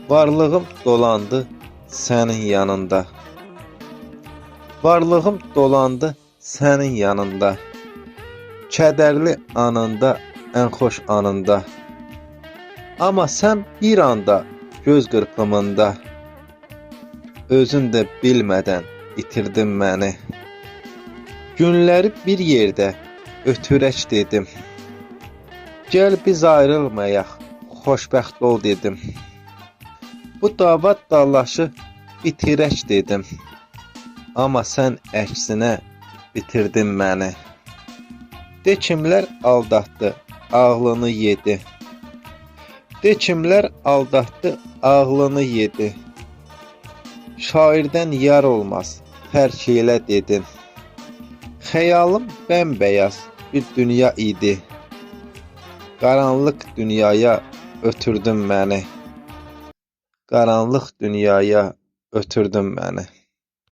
Varlığım dolandı sənin yanında. Varlığım dolandı sənin yanında. Kədərli anında, ən xoş anında. Amma sən bir anda göz qırpımında özün də bilmədən itirdin məni. Günləri bir yerdə ötürək dedim. Gəl biz ayrılmayaq, xoşbəxt ol dedim. Bu davad dallaşı bitirək dedim. Amma sən əksinə bitirdin məni. De kimlər aldatdı, ağlını yedi. De kimlər aldatdı, ağlını yedi. Şairdən yar olmaz, tərk elə dedin. Xəyalım bəmbəyaz bir dünya idi. Qaranlıq dünyaya ötürdün məni. Qaranlıq dünyaya ötürdün məni.